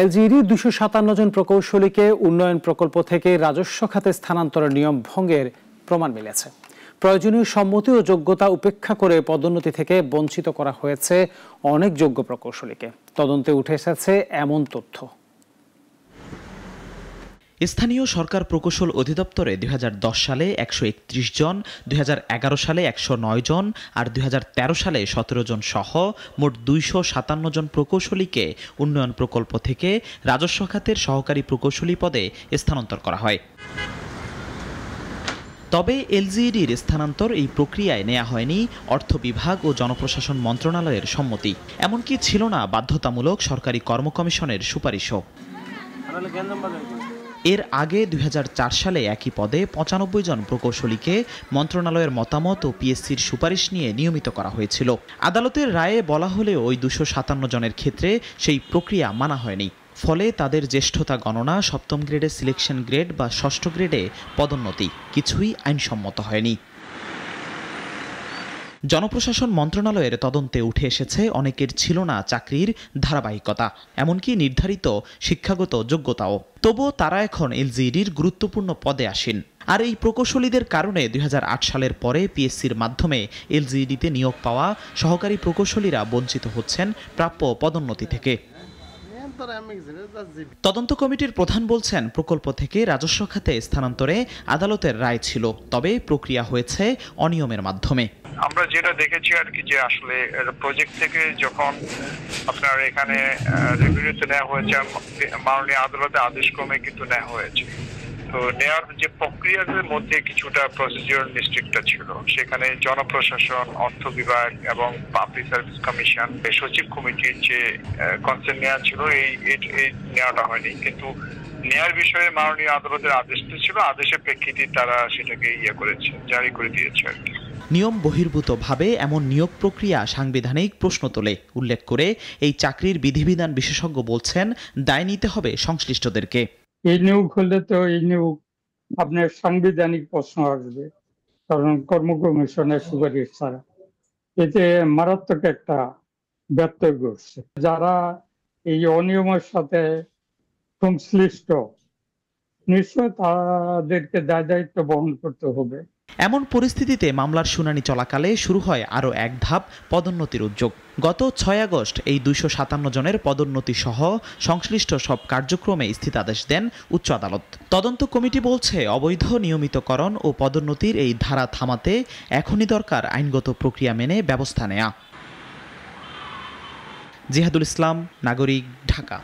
LGED ২৫৭ জন প্রকৌশলীকে উন্নয়ন প্রকল্প থেকে রাজস্ব খাতে স্থানান্তরের নিয়ম ভঙ্গের প্রমাণ মিলেছে। প্রয়োজনীয় সম্মতি ও যোগ্যতা উপেক্ষা করে পদোন্নতি থেকে বঞ্চিত করা হয়েছে অনেক যোগ্য প্রকৌশলীকে। তদন্তে উঠে এসেছে এমন তথ্য। স্থানীয় সরকার প্রকৌশল অধিদপ্তরে ২০১০ সালে ১৩১ জন, ২০১১ সালে ১০৯ জন আর ২০১৩ সালে ১৭ জন সহ মোট ২৫৭ জন প্রকৌশলীকে উন্নয়ন প্রকল্প থেকে রাজস্ব খাতের সহকারী প্রকৌশলী পদে স্থানান্তর করা হয়। তবে এলজিইডির স্থানান্তর এই প্রক্রিয়ায় নেওয়া হয়নি অর্থ বিভাগ ও জনপ্রশাসন মন্ত্রণালয়ের সম্মতি, এমনকি ছিল না বাধ্যতামূলক সরকারি কর্ম কমিশনের সুপারিশও। এর আগে ২০০৪ সালে একই পদে ৯৫ জন প্রকৌশলীকে মন্ত্রণালয়ের মতামত ও পিএসসির সুপারিশ নিয়ে নিয়মিত করা হয়েছিল। আদালতের রায়ে বলা হলেও ওই ২৫৭ জনের ক্ষেত্রে সেই প্রক্রিয়া মানা হয়নি। ফলে তাদের জ্যেষ্ঠতা গণনা, সপ্তম গ্রেডে সিলেকশন গ্রেড বা ষষ্ঠ গ্রেডে পদোন্নতি কিছুই আইনসম্মত হয়নি। জনপ্রশাসন মন্ত্রণালয়ের তদন্তে উঠে এসেছে অনেকের ছিল না চাকরির ধারাবাহিকতা, এমনকি নির্ধারিত শিক্ষাগত যোগ্যতাও। তবুও তারা এখন এলজিইডির গুরুত্বপূর্ণ পদে আসেন। আর এই প্রকৌশলীদের কারণে ২০০৮ সালের পরে পিএসসির মাধ্যমে এলজিইডিতে নিয়োগ পাওয়া সহকারী প্রকৌশলীরা বঞ্চিত হচ্ছেন প্রাপ্য পদোন্নতি থেকে। তদন্ত কমিটির প্রধান বলছেন, প্রকল্প থেকে রাজস্ব খাতে স্থানান্তরে আদালতের রায় ছিল, তবে প্রক্রিয়া হয়েছে অনিয়মের মাধ্যমে। আমরা যেটা দেখেছি আর কি, যে আসলে প্রজেক্ট থেকে যখন আপনার এখানে রেভিনিউতে নেওয়া হয়েছে, মাননীয় আদালতে আদেশ ক্রমে কিন্তু নেওয়া হয়েছে। তো নেওয়ার যে প্রক্রিয়ার মধ্যে কিছুটা প্রসিডিউর মিস্টেকটা ছিল। সেখানে জনপ্রশাসন, অর্থ বিভাগ এবং পাবলিক সার্ভিস কমিশন, সচিব কমিটির যে কনসেন্ট নেওয়া ছিল এই নেওয়াটা হয়নি। কিন্তু নেয়ার বিষয়ে মাননীয় আদালতের আদেশটা ছিল, আদেশের প্রেক্ষিতে তারা সেটাকে করেছে, জারি করে দিয়েছে আর কি। নিয়ম বহির্ভূতভাবে এমন নিয়োগ প্রক্রিয়া সাংবিধানিক প্রশ্ন তোলে। উল্লেখ করে এই চাকরির বিধিবিধান বিশেষজ্ঞ বলছেন, দায় নিতে হবে সংশ্লিষ্টদেরকে। এই নিয়োগ হলে তো এই নিয়োগ আপনার সাংবিধানিক প্রশ্ন আসবে, কারণ কর্ম কমিশনের সুপারিশ ছাড়া। এতে মারাত্মক একটা ব্যত্যয় ঘটছে। যারা এই অনিয়মের সাথে সংশ্লিষ্ট, নিশ্চয় তাদেরকে দায় দায়িত্ব বহন করতে হবে। এমন পরিস্থিতিতে মামলার শুনানি চলাকালে শুরু হয় আরও এক ধাপ পদোন্নতির উদ্যোগ। গত ৬ আগস্ট এই ২৫৭ জনের পদোন্নতি সহ সংশ্লিষ্ট সব কার্যক্রমে স্থিতাদেশ দেন উচ্চ আদালত। তদন্ত কমিটি বলছে, অবৈধ নিয়মিতকরণ ও পদোন্নতির এই ধারা থামাতে এখনই দরকার আইনগত প্রক্রিয়া মেনে ব্যবস্থা নেয়া। জিহাদুল ইসলাম, নাগরিক, ঢাকা।